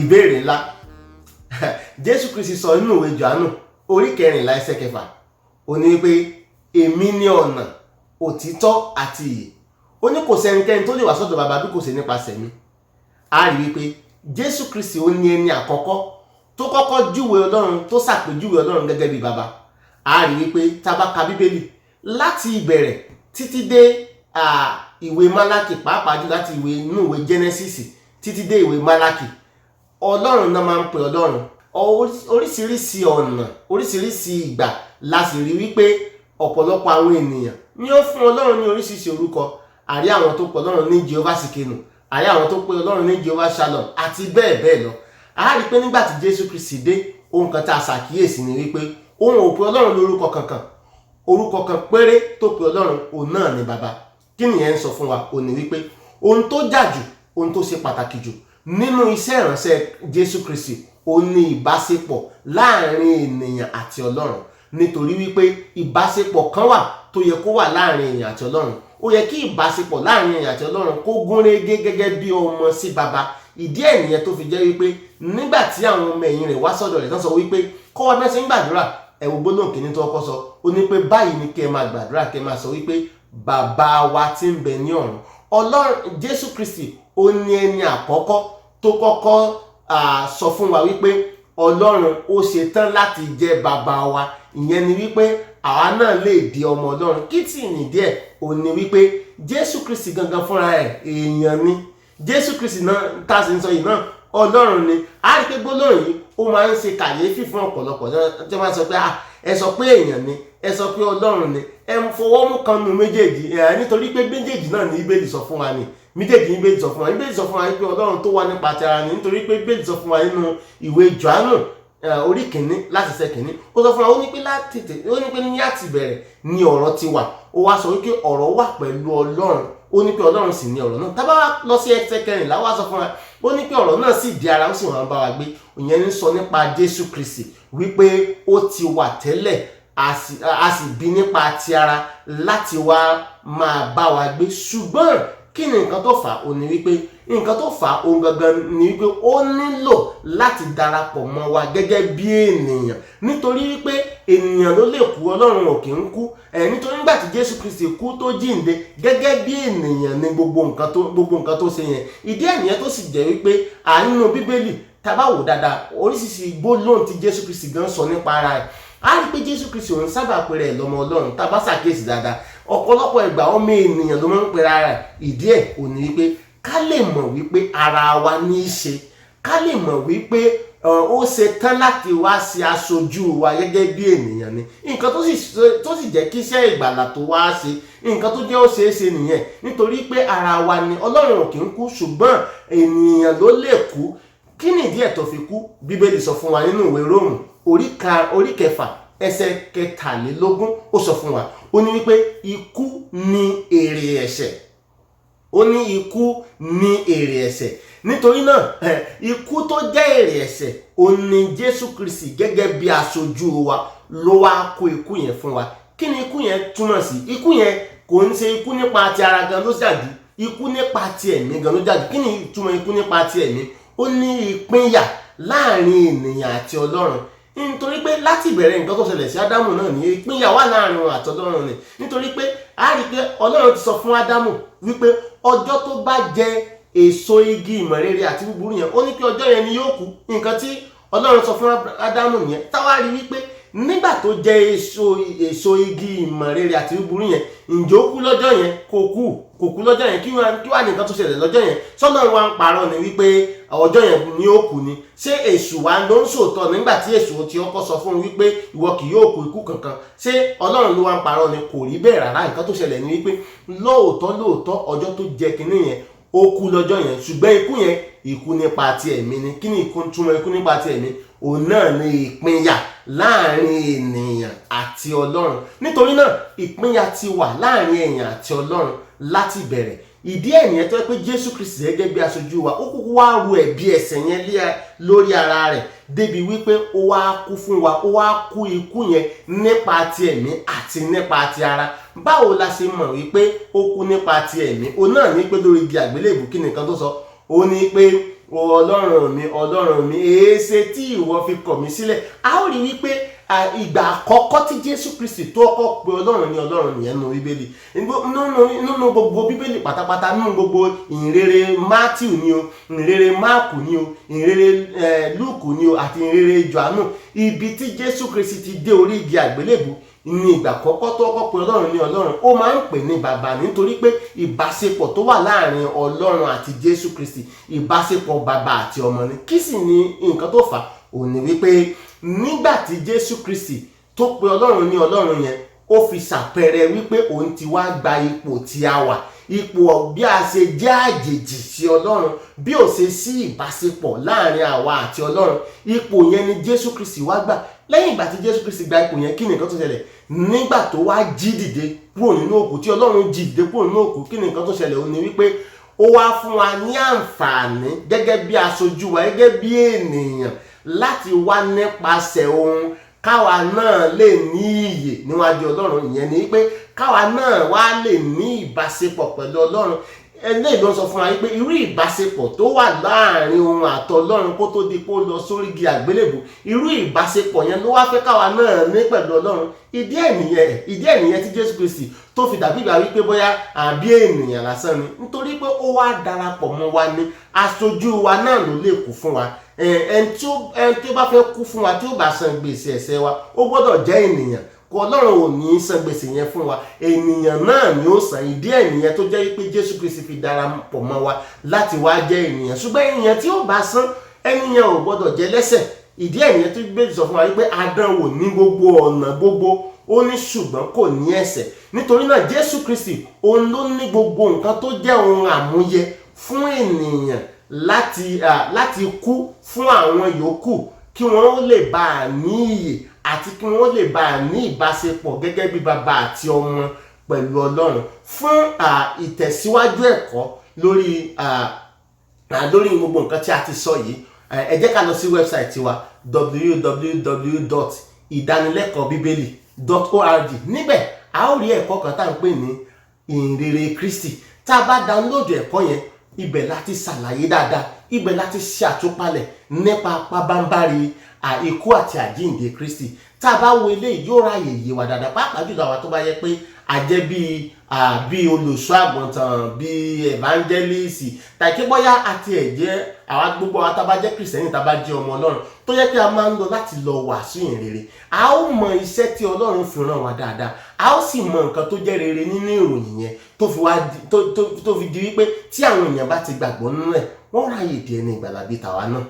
ìbéèrè ńlá. Jésù Kristi sọ nínú ìwé Jòhánù orí 14 ẹsẹ̀ 6, ó ní wípé èmi ni ọ̀nà, òtítọ́ àti ìyè. Ó ní kò sẹ́nikẹ́ni tó lè wá sọ́dọ̀ bàbá bí kò ṣe nípasẹ̀ mi. A rí wípé Jésù Kristi ó ní ẹni àkọ́kọ́ tó kọ́kọ́ júwe Ọlọ́run, tó ṣàpèjúwe Ọlọ́run gẹ́gẹ́ bí bàbá. A rí wípé tá bá ka Bíbélì láti ìbẹ̀rẹ̀ títí dé ìwé Málákì, pàápàá jù láti inú ìwé Genesis títí dé ìwé Málákì, Ọlọ́run náà máa ń pè Ọlọ́run. Oríṣiríṣi ọ̀nà, oríṣiríṣi ìgbà la sì rí wípé ọ̀pọ̀lọpọ̀ àwọn ènìyàn ni ó fún Ọlọ́run ní oríṣiríṣi orúkọ. Àrí àwọn tó pè Ọlọ́run ní Jehovah Sikenu, àrí àwọn tó pè Ọlọ́run ní Jehovah Shalom àti bẹ́ẹ̀ bẹ́ẹ̀ lọ. A rí pé nígbà tí Jésù Kristi dé, ohun kan tá a ṣàkíyèsí ni wípé òun ò pè Ọlọ́run lórúkọ kankan. Orúkọ kan péré tó pè Ọlọ́run, òun náà ni bàbá. Kí nìyẹn ń sọ fún wa? Ó ní wípé ohun tó jà jù, ohun tó ṣe pàtàkì jù nínú iṣẹ́ ìránṣẹ́ Jésù Kristi ó ní ìbáṣepọ̀ láàrin ènìyàn àti Ọlọ́run. Nítorí wípé ìbáṣepọ̀ kan wà tó yẹ kó wà láàrin ènìyàn àti Ọlọ́run. Ó yẹ kí ìbáṣepọ̀ láàrin ènìyàn àti Ọlọ́run kó gúnrégé gẹ́gẹ́ bí ọmọ sí bàbá. Ìdí ẹ̀ nìyẹn tó fi jẹ́ wípé nígbà tí àwọn ọmọ ẹ̀yìn rẹ̀ wá sọ́dọ̀ rẹ̀ tán sọ wípé kọ́ wa mẹ́sẹ̀ ń gbàdúrà, ẹ wo gbólóhùn kìíní tó kọ́kọ́ sọ. Ó ní pé báyìí ni kẹ́ ẹ máa gbàdúrà, kẹ́ ẹ máa sọ wípé bàbá wa tí ń bẹ ní ọ̀run. Ọlọ́run Jésù Kristi ó ní ẹni àkọ́kọ́ tó kọ́kọ́ sọ fún wa wípé Ọlọ́run ó ṣetán láti jẹ́ bàbá wa. Ìyẹn ni wípé àwa náà lè di ọmọ Ọlọ́run. Kí tí ní díẹ̀ ó ní wípé Jésù Kristi gangan fúnra ẹ̀ èèyàn ni. Jésù Kristi náà tá a sì ń sọ yìí náà Ọlọ́run ni. A rí pé gbólóhùn yìí ó máa ń ṣe kàyéfì fún ọ̀pọ̀lọpọ̀ tí wọ́n máa sọ pé ẹ sọ pé èèyàn ni, ẹ sọ pé Ọlọ́run ni, ẹ fọwọ́ mú kan nu méjèèjì, nítorí pé méjèèjì náà ni Bíbélì sọ fún wa ni. Méjèèjì ní Bíbélì sọ fún wa. Bíbélì sọ fún wa pé Ọlọ́run tó wà nípa ti ara ni, nítorí pé Bíbélì sọ fún wa nínú ìwé Jòhánù orí 1 láti ẹsẹ̀ 1, ó sọ fún wa, ó ní pé ní láti bẹ̀rẹ̀ ni ọ̀rọ̀ ti wà. Ó wá sọ wípé ọ̀rọ̀ wà pẹ̀lú Ọlọ́run, ó ní pé Ọlọ́run sì ni ọ̀rọ̀ náà. Tá bá lọ sí ẹsẹ̀ 14 wá sọ fún wa, ó ní pé ọ̀rọ̀ náà sì di ara, ó sì wá bá wa gbé. Ìyẹn ń sọ nípa Jésù Kristi wípé ó ti wà tẹ́lẹ̀, a sì bí nípa ti ara láti wá máa bá wa gbé. Ṣùgbọ́n kí ni nǹkan tó fà á? Ó ní wípé nǹkan tó fà á ohun gangan ni wípé ó nílò láti darapọ̀ mọ́ wa gẹ́gẹ́ bí ènìyàn. Nítorí wípé ènìyàn ló lè kú, Ọlọ́run ò kì ń kú. Nítorí nígbà tí Jésù Kristi kú tó jíǹde gẹ́gẹ́ bí ènìyàn ni gbogbo nǹkan tó ṣe yẹn. Ìdí ẹ̀ nìyẹn tó sì jẹ́ wípé nínú Bíbélì tá bá wò dáadáa, oríṣiríṣi gbólóhùn tí Jésù Kristi gan sọ nípa ara ẹ̀. A rí pé Jésù Kristi òun sábà pè rẹ̀ lọ́mọ Ọlọ́run. Tá bá ṣàkíyèsí dáadáa, ọ̀pọ̀lọpọ̀ ìgbà ọmọ ènìyàn ló máa ń pè ara rẹ̀. Ìdí ẹ̀ ò ní wípé ká lè mọ̀ wípé ara wa ní í ṣe, ká lè mọ̀ wípé ó ṣe tán láti wá sí aṣojú wa gẹ́gẹ́ bí ènìyàn ni. Nǹkan tó sì jẹ́ kí iṣẹ́ ìgbàlà tó wá ṣe, nǹkan tó jẹ́ ó ṣeé ṣe nìyẹn. Nítorí pé ara wa ni. Ọlọ́run ò kì ń kú, ṣùgbọ́n ènìyàn ló lè kú. Kí ni ìdí ẹ̀ tó fi kú? Bíbélì sọ fún wa nínú ìwé Róòmù orí 6 ẹsẹ̀ 23, ó sọ fún wa, ó ní wípé ikú ni èrè ẹ̀ṣẹ̀. Ó ní ikú ni èrè ẹ̀ṣẹ̀. Nítorí náà ikú tó jẹ́ èrè ẹ̀ṣẹ̀, ó ní Jésù Kristi gẹ́gẹ́ bí aṣojú wa ló wá kó ikú yẹn fún wa. Kí ni ikú yẹn túmọ̀ sí? Ikú yẹn kò ń ṣe ikú nípa ti ara gan ló jàdí, ikú nípa ti ẹ̀mí gan ló jàdí. Kí ni ìtumọ̀ ikú nípa ti ẹ̀mí? Ó ní ìpínyà láàrin ènìyàn àti Ọlọ́run. Nítorí pé láti ìbẹ̀rẹ̀ nǹkan tó ṣẹlẹ̀ sí Ádámù náà ní ìpínyà wà láàrin wọn àti Ọlọ́run ni. Nítorí pé a rí pé Ọlọ́run ti sọ fún Ádámù wípé ọjọ́ tó bá jẹ èso igi ìmọ̀ rere àti búburú yẹn, ó ní pé ọjọ́ yẹn ni yóò kú. Nǹkan tí Ọlọ́run sọ fún Ádámù nìyẹn. Táwa rí wípé nígbà tó jẹ èso igi ìmọ̀ rere àti búburú yẹn, ǹjẹ́ ó kú lọ́jọ́ yẹn? Kò kú lọ́jọ́ yẹn. Kí wá nǹkan tó ṣẹlẹ̀ lọ́jọ́ yẹn? Sọ́nà wa ń parọ́ ni wípé ọjọ́ yẹn ni ó kú ni. Ṣé èṣù wa ló ń sòótọ́ nígbà tí èṣù ti ọkọ̀ sọ fún un wípé ìwọ kì yóò kú ikú kankan? Ṣé Ọlọ́run ló wá ń parọ́ ni? Kò rí bẹ́ẹ̀ rárá. Nǹkan tó ṣẹlẹ̀ ni wípé lóòótọ́ ọjọ́ tó jẹ kinní yẹn ó kú lọ́jọ́ yẹn. Ṣùgbọ́n ikú yẹn, ikú nípa ti ẹ̀mí ni. Kí ni ìtumọ̀ ikú nípa ti ẹ̀mí? Òun náà ni ìpínyà láàrin ènìyàn àti Ọlọ́run. Nítorí náà ìpínyà ti wà láàrin èèyàn àti Ọlọ́run láti bẹ̀rẹ̀. Ìdí ẹ̀ nìyẹn tó yẹ pé Jésù Kristi gẹ́gẹ́ bí aṣojú wa, ó kúkú wá ru ẹ̀bi ẹ̀ṣẹ̀ yẹn lórí ara rẹ̀ débi wípé ó wá kú fún wa. Ó wá kú ikú yẹn nípa ti ẹ̀mí àti nípa ti ara. Báwo la ṣe mọ̀ wípé ó kú nípa ti ẹ̀mí? Òun náà ní pé lórí igi àgbélébùú, kí nìkan tó sọ? Ó ní pé Ọlọ́run mi èéṣe tí ìwọ fi kọ̀ mí sílẹ̀. A ó rí wípé ìgbà àkọ́kọ́ tí Jésù Kristi tó kọ́ pé Ọlọ́run ní Ọlọ́run nìyẹn nínú Bíbélì, nínú gbogbo Bíbélì pátápátá, nínú gbogbo ìhìnrere Mátíù ni o, ìhìnrere Máàkù ni o, ìhìnrere Lúùkù ni o àti ìhìnrere Jòhánù, ibi tí Jésù Kristi ti dé orí igi àgbélébù ní ìgbà àkọ́kọ́ tó kọ́ pé Ọlọ́run ní Ọlọ́run, ó máa ń pè ní bàbá nítorí pé ìbáṣepọ̀ tó wà láàrin Ọlọ́run àti Jésù Kristi, ìbáṣepọ̀ bàbá àti ọmọ ni. Kí sì ni nǹkan tó fà á? Ó ní wípé nígbà tí Jésù Kristi tó pe Ọlọ́run ní Ọlọ́run yẹn, ó fi ṣàpẹẹrẹ wípé òun ti wá gba ipò tí a wà, ipò bí a ṣe jẹ́ àjèjì sí Ọlọ́run, bí ó ṣe sí ìbáṣepọ̀ láàrin àwa àti Ọlọ́run. Ipò yẹn ni Jésù Kristi wá gbà. Lẹ́yìn ìgbà tí Jésù Kristi gba ipò yẹn, kí ni nǹkan tó ṣẹlẹ̀? Nígbà tó wá jí dìde kúrò nínú òkú, tí Ọlọ́run jí dìde kúrò nínú òkú, kí ni nǹkan tó ṣẹlẹ̀? Ó ní wípé ó wá fún wa ní àǹfààní gẹ́gẹ́ bí aṣojú wa, gẹ́gẹ́ bí ènìyàn, láti wá nípasẹ̀ ohun káwa náà lè ní ìyè níwájú Ọlọ́run. Ìyẹn ni pé káwa náà wá lè ní ìbáṣepọ̀ pẹ̀lú Ọlọ́run. Eléyìí ló sọ fún wa wípé irú ìbáṣepọ̀ tó wà láàrin òun àtọlọ́run kó tó di pé ó lọ sórí igi àgbélébù, irú ìbáṣepọ̀ yẹn ló wá fẹ́ káwa náà ní pẹ̀lú Ọlọ́run. Ìdí ẹ̀ nìyẹn tí Jésù Kristi tó fi dàbí ìgbà wípé bóyá àbí ènìyàn lásán ni, nítorí pé ó wá darapọ̀ mọ́ wa ní aṣojú wa náà ló lè kú fún wa. Ẹni tí ó bá fẹ́ kú fún wa, tí ó bá san gbèsè ẹ̀ṣẹ̀ wa, ó gbọ́dọ̀ jẹ́ ènìyàn. Ọlọ́run ò ní san gbèsè yẹn fún wa, ènìyàn náà ni ó san. Ìdí ẹ̀ nìyẹn tó jẹ́ pé Jésù Kristi fi darapọ̀ mọ́ wa láti wá jẹ́ ènìyàn. Ṣùgbọ́n ènìyàn tí ó bá san, ènìyàn ò gbọ́dọ̀ jẹ́ lẹ́ṣẹ̀. Ìdí ẹ̀ nìyẹn tó gbé sọ fún wa wípé adánwò ní gbogbo ọ̀nà gbogbo, ó ní ṣùgbọ́n kò ní ẹ̀ṣẹ̀. Nítorí náà Jésù Kristi òun ló ní gbogbo nǹkan tó jẹ́ ohun àmúyẹ fún ènìyàn láti kú fún àwọn yòókù, kí wọ́n lè bá a ní ìyè àti kí wọ́n lè bá a ní ìbáṣepọ̀ gẹ́gẹ́ bí bàbá àti ọmọ pẹ̀lú Ọlọ́run. Fún ìtẹ̀síwájú ẹ̀kọ́ lórí gbogbo nǹkan tí a ti sọ yìí, ẹ jẹ́ ká lọ sí wẹ́bsáìtì wa www.idanilekobibeli.org. Níbẹ̀ a ó rí ẹ̀kọ́ kan tá à ń pè ní ìhìnrere Kristi. Tá a bá download ẹ̀kọ́ yẹn, ibẹ̀ láti ṣàlàyé dáadáa, ibẹ̀ láti ṣe àtúpalẹ̀ nípa pabambari ikú àti àjíǹde Kristi. Tá a bá wo eléyìí yóò ráyè yé wa dáadáa, pàápàá jùlọ àwa tó bá yẹ pé a jẹ́ bí olùṣọ́ àgùntàn, bí evangelist, tàbí bóyá àti ẹ̀jẹ̀ àwa gbogbo wa tá bá jẹ́ Kristẹni, tá bá jẹ́ ọmọ Ọlọ́run, tó yẹ kí a máa ń lọ láti lọ wàásù ìhìnrere. A ó mọ iṣẹ́ tí Ọlọ́run fi rán wa dáadáa, a ó sì mọ nǹkan tó jẹ́ rere nínú ìròyìn yẹn tó fi di wípé tí àwọn èèyàn bá ti gbàgbọ́ nínú ẹ̀, wọ́n ráyè di ẹni ìgbàlà bí tàwa náà.